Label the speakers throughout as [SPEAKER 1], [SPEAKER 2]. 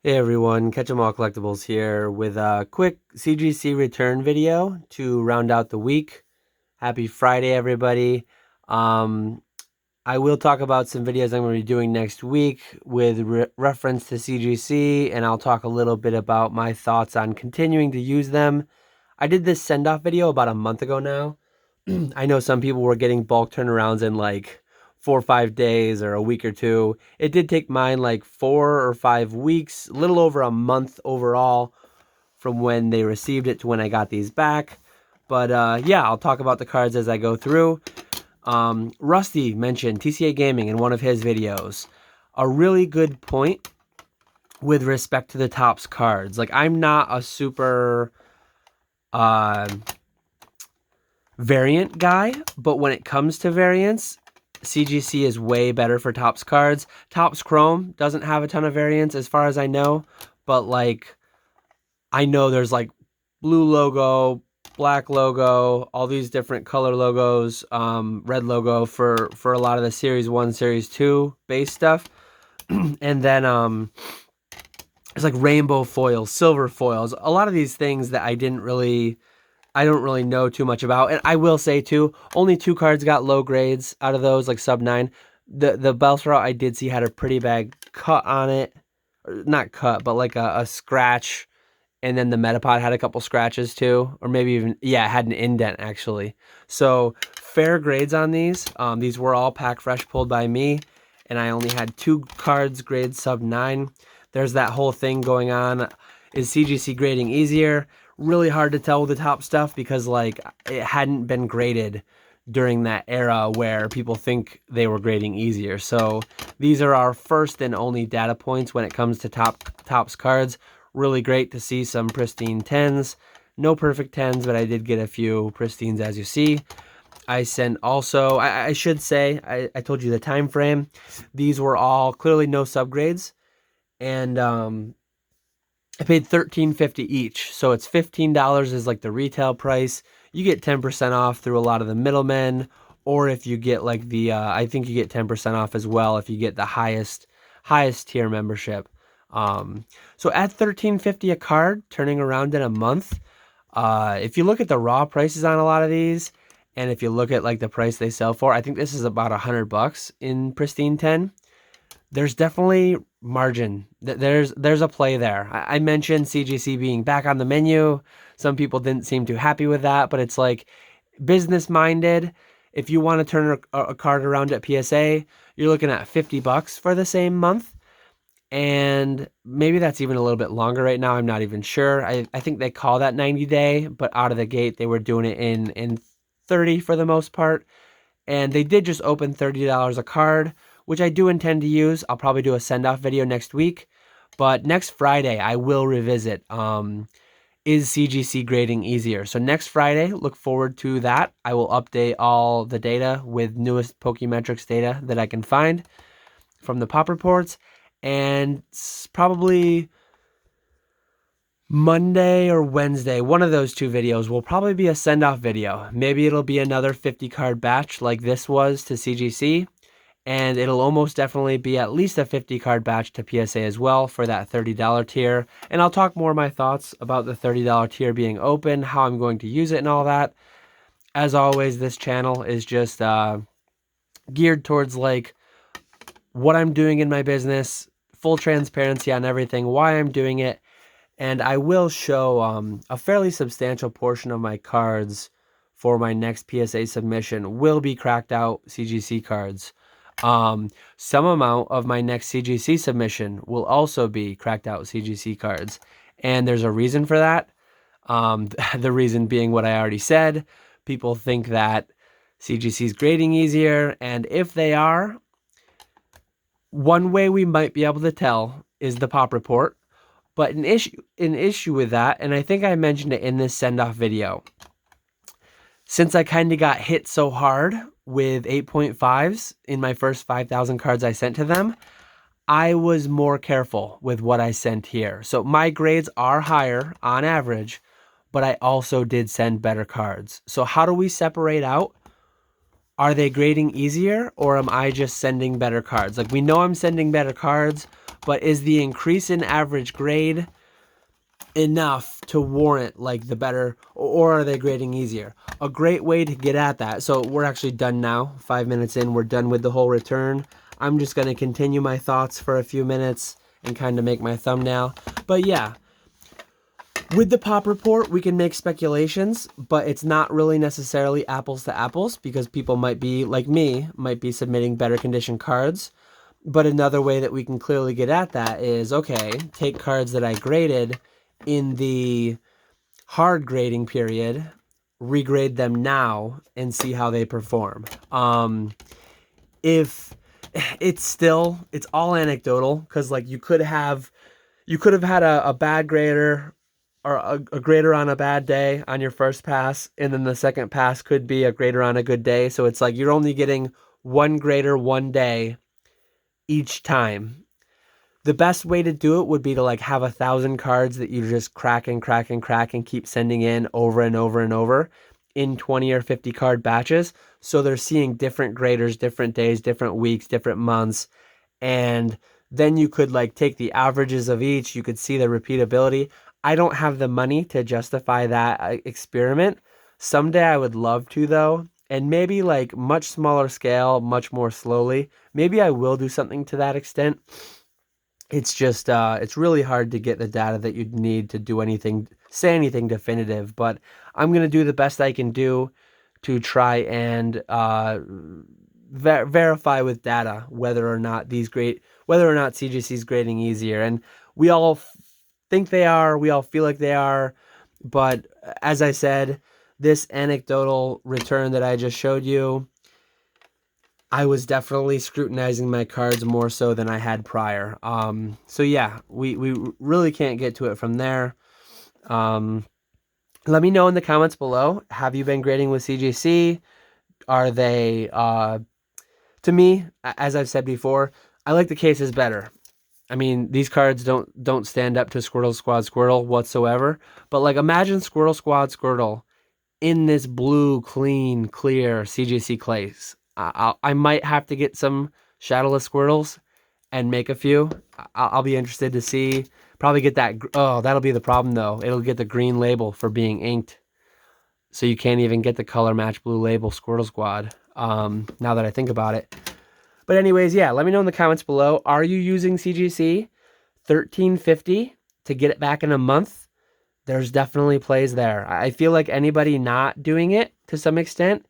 [SPEAKER 1] Hey everyone, Catch 'em All Collectibles here with a quick CGC return video to round out the week. Happy Friday, everybody. Um, I will talk about some videos I'm going to be doing next week with reference to CGC, and I'll talk a little bit about my thoughts on continuing to use them. I did this send-off video about a month ago now. I know some people were getting bulk turnarounds in like 4 or 5 days or a week or two. It did take mine like 4 or 5 weeks, a little over a month overall from when they received it to when I got these back. But yeah, I'll talk about the cards as I go through. Rusty mentioned TCA Gaming in one of his videos. A really good point with respect to the Topps cards. Like, I'm not a super uh, variant guy, but when it comes to variants, CGC is way better for Topps cards. Topps Chrome doesn't have a ton of variants as far as I know, but like I know there's like blue logo, black logo, all these different color logos, red logo for a lot of the Series 1, Series 2 base stuff. And then it's like rainbow foils, silver foils, a lot of these things that I don't really know too much about. And I will say too, only 2 cards got low grades out of those, like sub 9. The Bellsprout I did see had a pretty bad cut on it. Or not cut, but like a scratch. And then the Metapod had a couple scratches too. Or maybe even, yeah, it had an indent actually. So fair grades on these. These were all pack fresh pulled by me. And I only had 2 cards grade sub 9. There's that whole thing going on. Is CGC grading easier? Really hard to tell with the top stuff because like it hadn't been graded during that era where people think they were grading easier. So these are our first and only data points when it comes to Topps cards. Really great to see some pristine 10s. No perfect 10s, but I did get a few pristines as you see. I sent also, I should say, I told you the time frame. These were all clearly no subgrades. And I paid $13.50 each, so it's $15 is like the retail price. You get 10% off through a lot of the middlemen, or if you get like the, I think you get 10% off as well if you get the highest tier membership. So at $13.50 a card, turning around in a month. If you look at the raw prices on a lot of these, and if you look at like the price they sell for, I think this is about $100 in pristine 10. There's definitely margin. There's a play there. I mentioned CGC being back on the menu. Some people didn't seem too happy with that, but it's like business minded. If you want to turn a card around at PSA, you're looking at $50 for the same month. And maybe that's even a little bit longer right now. I'm not even sure. I think they call that 90 day, but out of the gate, they were doing it in 30 for the most part. And they did just open $30 a card, which I do intend to use. I'll probably do a send-off video next week. But next Friday, I will revisit, is CGC grading easier? So next Friday, look forward to that. I will update all the data with newest Pokemetrics data that I can find from the pop reports. And probably Monday or Wednesday, one of those 2 videos will probably be a send-off video. Maybe it'll be another 50-card batch like this was to CGC, and it'll almost definitely be at least a 50-card batch to PSA as well for that $30 tier. And I'll talk more of my thoughts about the $30 tier being open, how I'm going to use it and all that. As always, this channel is just geared towards like what I'm doing in my business, full transparency on everything, why I'm doing it. And I will show a fairly substantial portion of my cards for my next PSA submission will be cracked out CGC cards. Some amount of my next CGC submission will also be cracked out CGC cards. And there's a reason for that. The reason being what I already said. People think that CGC is grading easier. And if they are, one way we might be able to tell is the pop report. But an issue with that, and I think I mentioned it in this send-off video, since I kind of got hit so hard with 8.5s in my first 5,000 cards I sent to them, I was more careful with what I sent here. So my grades are higher on average, but I also did send better cards. So how do we separate out? Are they grading easier, or am I just sending better cards? Like, we know I'm sending better cards, but is the increase in average grade enough to warrant like the better, or are they grading easier? A great way to get at that. So we're actually done now. 5 minutes in, we're done with the whole return. I'm just going to continue my thoughts for a few minutes and kind of make my thumbnail. But yeah, with the pop report, we can make speculations, but it's not really necessarily apples to apples because people might be, like me, might be submitting better condition cards. But another way that we can clearly get at that is, okay, take cards that I graded in the hard grading period, regrade them now, and see how they perform. If it's all anecdotal, because like you could have had a bad grader or a grader on a bad day on your first pass, and then the second pass could be a grader on a good day. So it's like you're only getting one grader one day each time. The best way to do it would be to like have 1,000 cards that you just crack and keep sending in over and over and over in 20 or 50 card batches. So they're seeing different graders, different days, different weeks, different months. And then you could like take the averages of each. You could see the repeatability. I don't have the money to justify that experiment. Someday I would love to though. And maybe like much smaller scale, much more slowly. Maybe I will do something to that extent. It's just, it's really hard to get the data that you'd need to do anything, say anything definitive, but I'm going to do the best I can do to try and verify with data whether or not CGC is grading easier. And we all think they are, we all feel like they are, but as I said, this anecdotal return that I just showed you, I was definitely scrutinizing my cards more so than I had prior. So yeah, we really can't get to it from there. Let me know in the comments below. Have you been grading with CGC? Are they, to me, as I've said before, I like the cases better. I mean, these cards don't stand up to Squirtle Squad Squirtle whatsoever. But like, imagine Squirtle Squad Squirtle in this blue, clean, clear CGC clays. I might have to get some shadowless Squirtles and make a few. I'll be interested to see. Probably get that. Oh, that'll be the problem though. It'll get the green label for being inked. So you can't even get the color match blue label Squirtle Squad. Now that I think about it. But anyways, yeah, let me know in the comments below. Are you using CGC 1350 to get it back in a month? There's definitely plays there. I feel like anybody not doing it to some extent,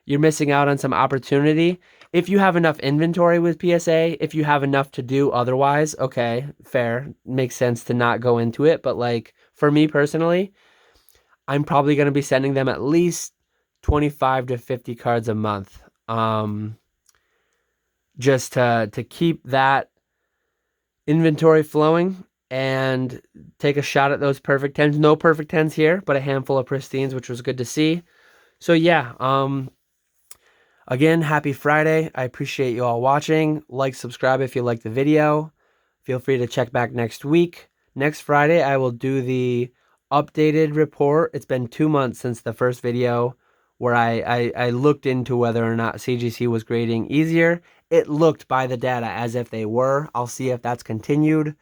[SPEAKER 1] you're missing out on some opportunity. If you have enough inventory with PSA, if you have enough to do otherwise, okay, fair. Makes sense to not go into it. But like for me personally, I'm probably going to be sending them at least 25 to 50 cards a month. Just to keep that inventory flowing and take a shot at those perfect 10s. No perfect 10s here, but a handful of pristines, which was good to see. So yeah, again, happy Friday. I appreciate you all watching. Like, subscribe if you like the video. Feel free to check back next week. Next Friday, I will do the updated report. It's been 2 months since the first video where I looked into whether or not CGC was grading easier. It looked by the data as if they were. I'll see if that's continued.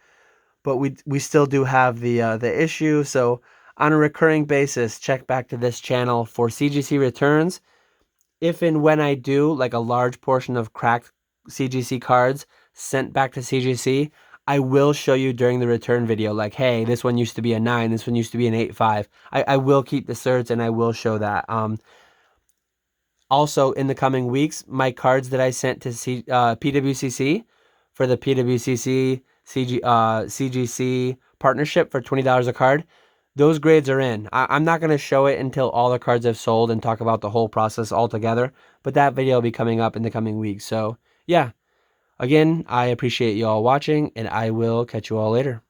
[SPEAKER 1] But we still do have the issue. So on a recurring basis, check back to this channel for CGC returns. If and when I do like a large portion of cracked CGC cards sent back to CGC, I will show you during the return video, like, hey, this one used to be a 9, this one used to be an 8.5. I will keep the certs and I will show that. Also, in the coming weeks, my cards that I sent to PWCC for the PWCC CGC partnership for $20 a card, those grades are in. I'm not going to show it until all the cards have sold and talk about the whole process altogether, but that video will be coming up in the coming weeks. So, yeah, again, I appreciate you all watching, and I will catch you all later.